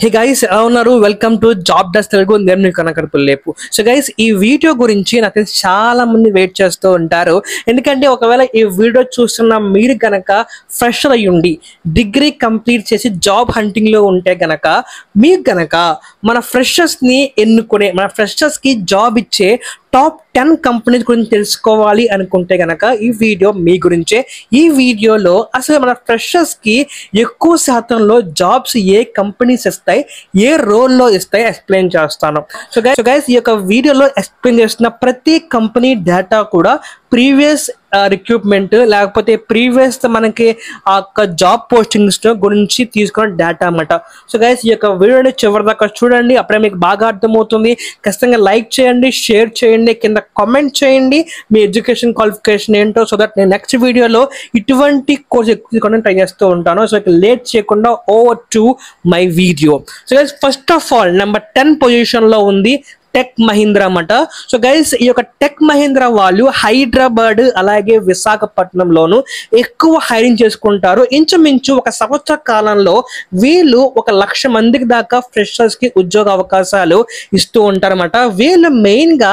Hey guys ఎలా ఉన్నారు? Welcome to Job Desk Telugu. నేను మీ కనకరపుల్లేపు. సో గైస్, ఈ వీడియో గురించి నాకు తెలిసి చాలా మంది వెయిట్ చేస్తూ ఉంటారు. ఎందుకంటే ఒకవేళ ఈ వీడియో చూస్తున్న మీరు గనక ఫ్రెషర్ అయ్యుండి డిగ్రీ కంప్లీట్ చేసి జాబ్ హంటింగ్ లో ఉంటే గనక మీకు గనక మన ఫ్రెషర్స్ ని ఎన్నుకునే మన ఫ్రెషర్స్ కి జాబ్ ఇచ్చే టాప్ 10 కంపెనీస్ గురించి తెలుసుకోవాలి అనుకుంటే గనక ఈ వీడియో మీ గురించే. ఈ వీడియోలో అసలు మన ఫ్రెషర్స్ కి ఎక్కువ శాతంలో జాబ్స్ ఏ కంపెనీస్ ఇస్తాయి, ఏ రోల్లో ఇస్తాయి ఎక్స్ప్లెయిన్ చేస్తాను. సో గైస్ ఈ యొక్క వీడియోలో ఎక్స్ప్లెయిన్ చేస్తున్న ప్రతి కంపెనీ డేటా కూడా ప్రీవియస్ రిక్రూట్మెంట్ లేకపోతే ప్రీవియస్ మనకి ఆ యొక్క జాబ్ పోస్టింగ్స్ గురించి తీసుకున్న డేటా అన్నమాట. సో గైస్ ఈ యొక్క వీడియోని చివరిదాకా చూడండి, అప్పుడే మీకు బాగా అర్థమవుతుంది. ఖచ్చితంగా లైక్ చేయండి, షేర్ చేయండి, కింద కామెంట్ చేయండి మీ ఎడ్యుకేషన్ క్వాలిఫికేషన్ ఏంటో, సో దట్ నేను నెక్స్ట్ వీడియోలో ఇటువంటి కోర్స్ ఎక్కువ ట్రై చేస్తూ ఉంటాను. సో లేట్ చేయకుండా over to my video. So guys first of all number 10 పొజిషన్లో ఉంది టెక్ మహీంద్రా అన్నమాట. సో గైస్ ఈ యొక్క టెక్ మహీంద్రా వాళ్ళు హైదరాబాద్ అలాగే విశాఖపట్నంలోను ఎక్కువ హైరింగ్ చేసుకుంటారు. ఇంచుమించు ఒక సంవత్సర కాలంలో వీళ్ళు 1,00,000 మందికి దాకా ఫ్రెషర్స్ కి ఉద్యోగ అవకాశాలు ఇస్తూ ఉంటారన్నమాట. వీళ్ళు మెయిన్ గా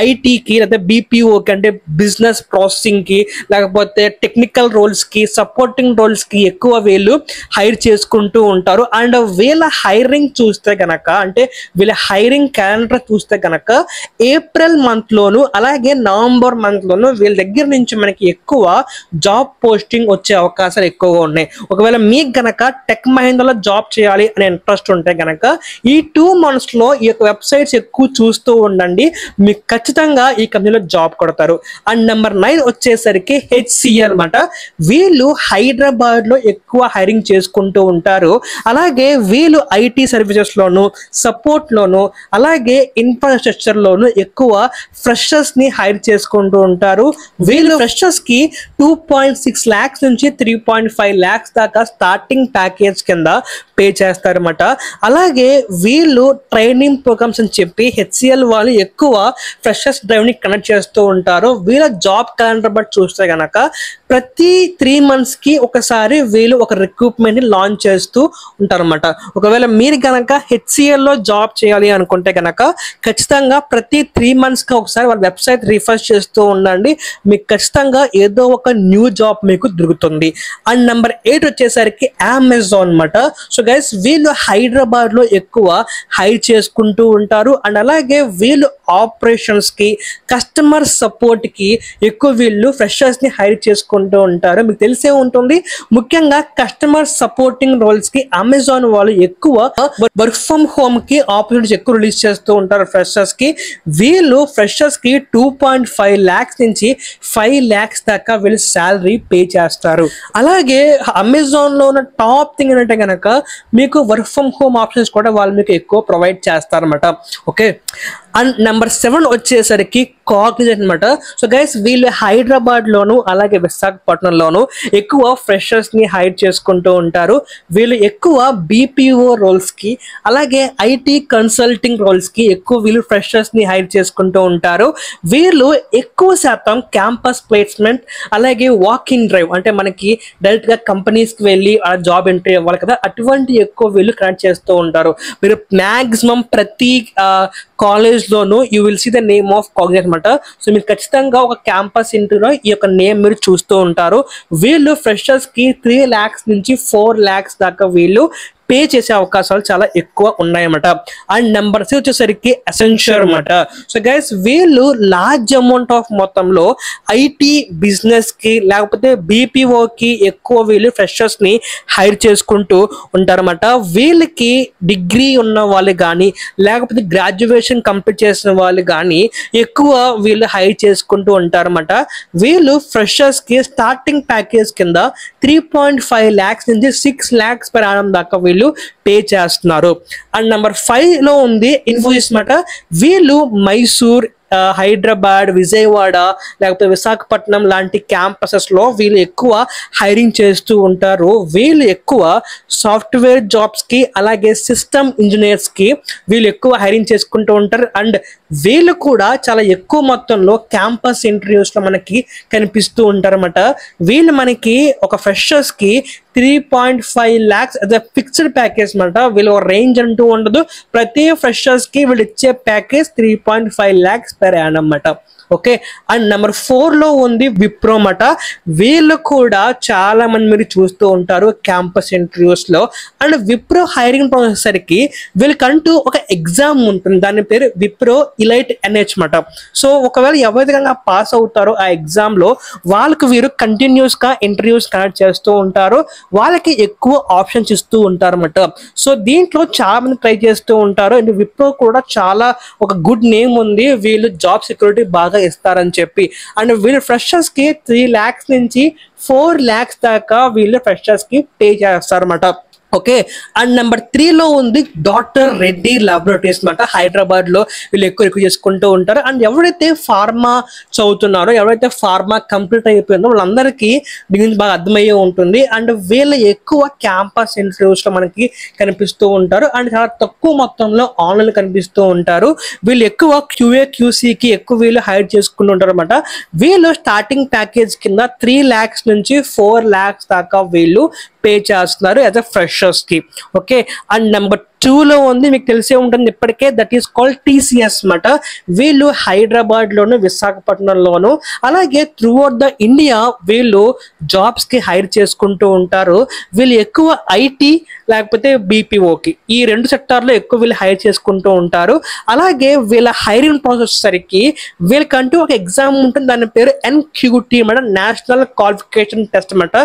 ఐటీకి లేదా బీపీఓకి అంటే బిజినెస్ ప్రాసెసింగ్ కి లేకపోతే టెక్నికల్ రోల్స్ కి సపోర్టింగ్ రోల్స్ కి ఎక్కువ వీళ్ళు హైర్ చేసుకుంటూ ఉంటారు. అండ్ వీళ్ళ హైరింగ్ చూస్తే గనక అంటే వీళ్ళ హైరింగ్ క్యాలెండర్ చూస్తే కనుక ఏప్రిల్ మంత్ లోను అలాగే నవంబర్ మంత్ లోను వీళ్ళ దగ్గర నుంచి మనకి ఎక్కువ జాబ్ పోస్టింగ్ వచ్చే అవకాశాలు ఎక్కువగా ఉన్నాయి. ఒకవేళ మీకు గనక టెక్ మహీంద్రాలో జాబ్ చేయాలి అనే ఇంట్రెస్ట్ ఉంటే గనక ఈ 2 months లో ఈ యొక్క వెబ్సైట్స్ ఎక్కువ చూస్తూ ఉండండి, మీకు ఖచ్చితంగా ఈ కంపెనీలో జాబ్ కొడతారు. అండ్ నెంబర్ 9 వచ్చేసరికి హెచ్సిఎల్ అన్నమాట. వీళ్ళు హైదరాబాద్ లో ఎక్కువ హైరింగ్ చేసుకుంటూ ఉంటారు. అలాగే వీళ్ళు ఐటీ సర్వీసెస్ లోను సపోర్ట్ లోను అలాగే ఇన్ఫ్రాస్ట్రక్చర్ లోను ఎక్కువ ఫ్రెషర్స్ ని హైర్ చేసుకుంటూ ఉంటారు. వీళ్ళు ఫ్రెషర్స్ కి 2.6 lakhs నుంచి 3.5 lakhs దాకా స్టార్టింగ్ ప్యాకేజ్ కింద పే చేస్తారన్నమాట. అలాగే వీళ్ళు ట్రైనింగ్ ప్రోగ్రామ్స్ అని చెప్పి హెచ్సిఎల్ వాళ్ళు ఎక్కువ ఫ్రెషర్స్ డ్రైవ్ ని కనెక్ట్ చేస్తూ ఉంటారు. వీళ్ళ జాబ్ క్యాలెండర్ బట్టి చూస్తే గనక ప్రతి 3 months కి ఒకసారి వీళ్ళు ఒక రిక్రూట్మెంట్ ని లాంచ్ చేస్తూ ఉంటారన్నమాట. ఒకవేళ మీరు గనక హెచ్సిఎల్ లో జాబ్ చేయాలి అనుకుంటే గనక ఖచ్చితంగా ప్రతి 3 months కి ఒకసారి వాళ్ళ వెబ్సైట్ రిఫ్రెష్ చేస్తూ ఉండండి, మీకు ఖచ్చితంగా ఏదో ఒక న్యూ జాబ్ మీకు దొరుకుతుంది. అండ్ నెంబర్ 8 వచ్చేసరికి అమెజాన్ అన్నమాట. సో గైస్ వీళ్ళు హైదరాబాద్ లో ఎక్కువ హైర్ చేసుకుంటూ ఉంటారు. అండ్ అలాగే వీళ్ళు ఆపరేషన్స్ కి కస్టమర్ సపోర్ట్ కి ఎక్కువ వీళ్ళు ఫ్రెషర్స్ ని హైర్ చేసుకుంటూ ఉంటారు. మీకు తెలిసే ఉంటుంది, ముఖ్యంగా కస్టమర్ సపోర్టింగ్ రోల్స్ కి అమెజాన్ వాళ్ళు ఎక్కువ వర్క్ ఫ్రమ్ హోమ్ కి ఆపర్చునిటీస్ ఎక్కువ రిలీజ్ చేస్తూ ఉంటారు ఫ్రెషర్స్ కి. వీళ్ళు ఫ్రెషర్స్ కి 2.5 lakhs నుంచి 5 lakhs దాకా వీళ్ళు శాలరీ పే చేస్తారు. అలాగే అమెజాన్ లో ఉన్న టాప్ థింగ్ ఏంటంటే గనక మీకు వర్క్ ఫ్రమ్ హోమ్ ఆప్షన్స్ కూడా వాళ్ళు మీకు ఎక్కువ ప్రొవైడ్ చేస్తారన్నమాట. ఓకే. అండ్ నెంబర్ 7 వచ్చేసరికి కాగ్నిజెంట్ అనమాట. సో గైస్ వీళ్ళు హైదరాబాద్ లోను అలాగే విశాఖపట్నంలోను ఎక్కువ ఫ్రెషర్స్ ని హైర్ చేసుకుంటూ ఉంటారు. వీళ్ళు ఎక్కువ బీపీఓ రోల్స్ కి అలాగే ఐటీ కన్సల్టింగ్ రోల్స్ కి ఎక్కువ వీళ్ళు ఫ్రెషర్స్ ని హైర్ చేసుకుంటూ ఉంటారు. వీళ్ళు ఎక్కువ శాతం క్యాంపస్ ప్లేస్మెంట్ అలాగే వాకింగ్ డ్రైవ్ అంటే మనకి డైరెక్ట్ గా కంపెనీస్ కి వెళ్ళి ఆ జాబ్ ఎంట్రీ అవ్వాలి కదా, అటువంటి ఎక్కువ వీళ్ళు కనెక్ట్ చేస్తూ ఉంటారు. మీరు మాక్సిమం ప్రతి కాలేజ్ లోను you will see the name of Cognizant అనమాట. సో మీరు ఖచ్చితంగా ఒక క్యాంపస్ ఇంటర్వ్యూలో ఈ యొక్క నేమ్ మీరు చూస్తూ ఉంటారు. వీళ్ళు ఫ్రెషర్స్ కి 3 lakhs నుంచి 4 lakhs దాకా వీళ్ళు పే చేసే అవకాశాలు చాలా ఎక్కువ ఉన్నాయన్నమాట. అండ్ నెంబర్ 3 వచ్చేసరికి అసెన్షియర్ అన్నమాట. సో గైస్ వీళ్ళు లార్జ్ అమౌంట్ ఆఫ్ మొత్తంలో ఐటీ బిజినెస్ కి లేకపోతే బీపీఓకి ఎక్కువ వీళ్ళు ఫ్రెషర్స్ ని హైర్ చేసుకుంటూ ఉంటారన్నమాట. వీళ్ళకి డిగ్రీ ఉన్న వాళ్ళు కానీ లేకపోతే గ్రాడ్యుయేషన్ కంప్లీట్ చేసిన వాళ్ళు కానీ ఎక్కువ వీళ్ళు హైర్ చేసుకుంటూ ఉంటారన్నమాట. వీళ్ళు ఫ్రెషర్స్ కి స్టార్టింగ్ ప్యాకేజ్ కింద 3.5 lakhs నుంచి 6 lakhs per annum దాకా వీళ్ళు పే చేస్తున్నారు. అండ్ నెంబర్ 5 లో ఉంది ఇన్ఫోసిస్ అన్నమాట. వీళ్ళు మైసూర్ హైదరాబాద్ విజయవాడ లేకపోతే విశాఖపట్నం లాంటి క్యాంపసెస్ లో వీళ్ళు ఎక్కువ హైరింగ్ చేస్తూ ఉంటారు. వీళ్ళు ఎక్కువ సాఫ్ట్వేర్ జాబ్స్ కి అలాగే సిస్టమ్ ఇంజనీర్స్ కి వీళ్ళు ఎక్కువ హైరింగ్ చేసుకుంటూ ఉంటారు. అండ్ వీళ్ళు కూడా చాలా ఎక్కువ మొత్తంలో క్యాంపస్ ఇంటర్వ్యూస్ లో మనకి కనిపిస్తూ ఉంటారు అన్నమాట. వీళ్ళు మనకి ఒక ఫ్రెషర్స్ కి 3.5 lakhs as a fixed package అనమాట. వీళ్ళు రేంజ్ అంటూ ఉండదు. ప్రతి ఫ్రెషర్స్ కి వీళ్ళు ఇచ్చే ప్యాకేజ్ 3.5 lakhs per annum అన్నమాట. ఓకే, అండ్ నెంబర్ 4 లో ఉంది విప్రో అన్నమాట. వీళ్ళు కూడా చాలా మంది మీరు చూస్తూ ఉంటారు క్యాంపస్ ఇంటర్వ్యూస్ లో. అండ్ విప్రో హైరింగ్ ప్రాసెస్ సరికి వీళ్ళకంటూ ఒక ఎగ్జామ్ ఉంటుంది, దాని పేరు విప్రో ఇలైట్ NH అన్నమాట. సో ఒకవేళ ఎవరి విధంగా పాస్ అవుతారో ఆ ఎగ్జామ్ లో వాళ్ళకి వీరు కంటిన్యూస్ గా ఇంటర్వ్యూస్ కండక్ట్ చేస్తూ ఉంటారు, వాళ్ళకి ఎక్కువ ఆప్షన్స్ ఇస్తూ ఉంటారు అన్నమాట. సో దీంట్లో చాలా మంది ట్రై చేస్తూ ఉంటారు. అండ్ విప్రో కూడా చాలా ఒక గుడ్ నేమ్ ఉంది, వీళ్ళు జాబ్ సెక్యూరిటీ బాగా ఇస్తారని చెప్పి. అండ్ వీళ్ళు ఫ్రెషర్స్ కి 3 lakhs నుంచి 4 lakhs దాకా వీళ్ళు ఫ్రెషర్స్ కి పే చేస్తారు అన్నమాట. ఓకే, అండ్ నెంబర్ 3 లో ఉంది డాక్టర్ రెడ్డి లాబొరేటరీస్ అన్నమాట. హైదరాబాద్ లో వీళ్ళు ఎక్కువ చేసుకుంటూ ఉంటారు. అండ్ ఎవరైతే ఫార్మా చదువుతున్నారో, ఎవరైతే ఫార్మా కంప్లీట్ అయిపోయిందో వాళ్ళందరికీ దీని బాగా అర్థమయ్యే ఉంటుంది. అండ్ వీళ్ళు ఎక్కువ క్యాంపస్ ఇంటర్వ్యూస్ లో మనకి కనిపిస్తూ ఉంటారు. అండ్ చాలా తక్కువ మొత్తంలో ఆన్లైన్ కనిపిస్తూ ఉంటారు. వీళ్ళు ఎక్కువ QA QCకి ఎక్కువ వీళ్ళు హైర్ చేసుకుంటూ ఉంటారు అనమాట. వీళ్ళు స్టార్టింగ్ ప్యాకేజ్ కింద 3 lakhs నుంచి 4 lakhs దాకా వీళ్ళు పే చేస్తున్నారు యాజ్ అ ఫ్రెషర్స్ కి. ఓకే, అండ్ నెంబర్ 2 లో ఉంది, మీకు తెలిసే ఉంటుంది ఇప్పటికే, దట్ ఈస్ కాల్డ్ TCS అన్నమాట. వీళ్ళు హైదరాబాద్ లోను, విశాఖపట్నంలోను, అలాగే త్రూఅవుట్ ద ఇండియా వీళ్ళు జాబ్స్ కి హైర్ చేసుకుంటూ ఉంటారు. వీళ్ళు ఎక్కువ IT లేకపోతే BPOకి ఈ 2 సెక్టార్లో ఎక్కువ వీళ్ళు హైర్ చేసుకుంటూ ఉంటారు. అలాగే వీళ్ళ హైరింగ్ ప్రాసెస్ సరికి వీళ్ళకంటూ ఒక ఎగ్జామ్ ఉంటుంది, దాని పేరు NQT అన్నమాట, నేషనల్ క్వాలిఫికేషన్ టెస్ట్ అన్నమాట.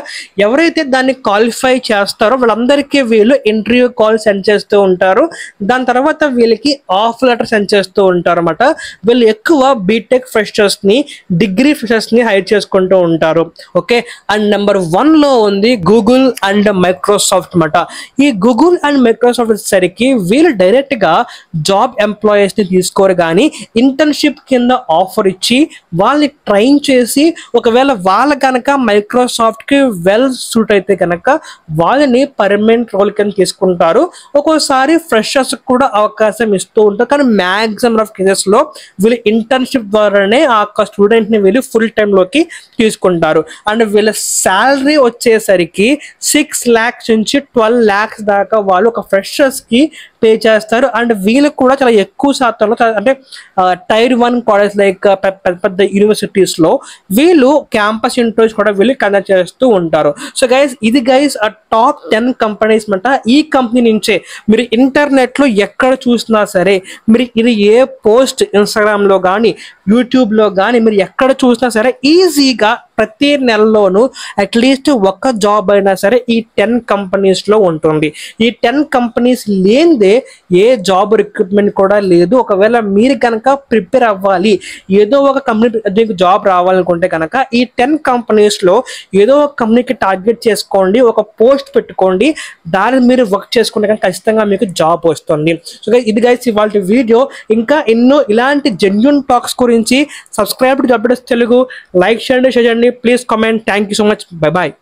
ఎవరైతే దాన్ని క్వాలిఫై చేస్తారో వాళ్ళందరికీ వీళ్ళు ఇంటర్వ్యూ కాల్ సెండ్ చేస్తూ ఉంటారు. దాని తర్వాత వీళ్ళకి ఆఫర్ లెటర్ సెండ్ చేస్తూ ఉంటారు అన్నమాట. వీళ్ళు ఎక్కువ బీటెక్ ఫ్రెషర్స్ ని, డిగ్రీ ఫ్రెషర్స్ ని హైర్ చేసుకుంటూ ఉంటారు. ఓకే, అండ్ నెంబర్ 1 లో ఉంది గూగుల్ అండ్ మైక్రోసాఫ్ట్ అన్నమాట. ఈ గూగుల్ అండ్ మైక్రోసాఫ్ట్ సరికి వీళ్ళు డైరెక్ట్ గా జాబ్ ఎంప్లాయీస్ ని తీసుకోరు, కానీ ఇంటర్న్షిప్ కింద ఆఫర్ ఇచ్చి వాళ్ళని ట్రైన్ చేసి, ఒకవేళ వాళ్ళ కనుక మైక్రోసాఫ్ట్ కి వెల్ సూట్ అయితే కనుక వాళ్ళని పర్మనెంట్ రోల్ కింద తీసుకుంటారు. ఒక్కోసారి ఫ్రెషర్స్ కూడా అవకాశం ఇస్తూ ఉంటారు, కానీ మ్యాక్సిమం ఆఫ్ కేసెస్ లో వీళ్ళు ఇంటర్న్షిప్ ద్వారానే ఆ స్టూడెంట్ ని వీళ్ళు ఫుల్ టైమ్ లోకి తీసుకుంటారు. అండ్ వీళ్ళ శాలరీ వచ్చేసరికి 6 lakhs నుంచి 12 lakhs దాకా వాళ్ళు ఒక ఫ్రెషర్స్ కి పే చేస్తారు. అండ్ వీళ్ళకి కూడా చాలా ఎక్కువ శాతంలో, అంటే Tier 1 కాలేజ్ లైక్ పెద్ద యూనివర్సిటీస్ లో వీళ్ళు క్యాంపస్ ఇంటర్వ్యూస్ కూడా వీళ్ళు కండక్ట్ చేస్తూ ఉంటారు. సో గైస్, ఇది గైస్ ఆ టాప్ 10 కంపెనీస్ అన్నమాట. ఈ కంపెనీ నుంచే మీరు ఇంటర్నెట్ లో ఎక్కడ చూసినా సరే, మీరు ఇది ఏ పోస్ట్ ఇన్స్టాగ్రామ్ లో కానీ యూట్యూబ్ లో కానీ మీరు ఎక్కడ చూసినా సరే ఈజీగా ప్రతి నెలలోనూ అట్లీస్ట్ ఒక జాబ్ అయినా సరే ఈ 10 కంపెనీస్ లో ఉంటుంది. ఈ 10 కంపెనీస్ లేనిదే ఏ జాబ్ రిక్రూట్మెంట్ కూడా లేదు. ఒకవేళ మీరు కనుక ప్రిపేర్ అవ్వాలి, ఏదో ఒక కంపెనీ జాబ్ రావాలనుకుంటే కనుక ఈ 10 కంపెనీస్ లో ఏదో ఒక కంపెనీకి టార్గెట్ చేసుకోండి, ఒక పోస్ట్ పెట్టుకోండి, దాన్ని మీరు వర్క్ చేసుకుంటే కనుక ఖచ్చితంగా మీకు జాబ్ వస్తుంది. సో ఇది గైస్ ఇవాళ వీడియో. ఇంకా ఎన్నో ఇలాంటి జెన్యూన్ టాక్స్ గురించి subscribe to Job Desk Telugu, like చేయండి, షేర్ చేయండి, please comment. Thank you so much, bye bye.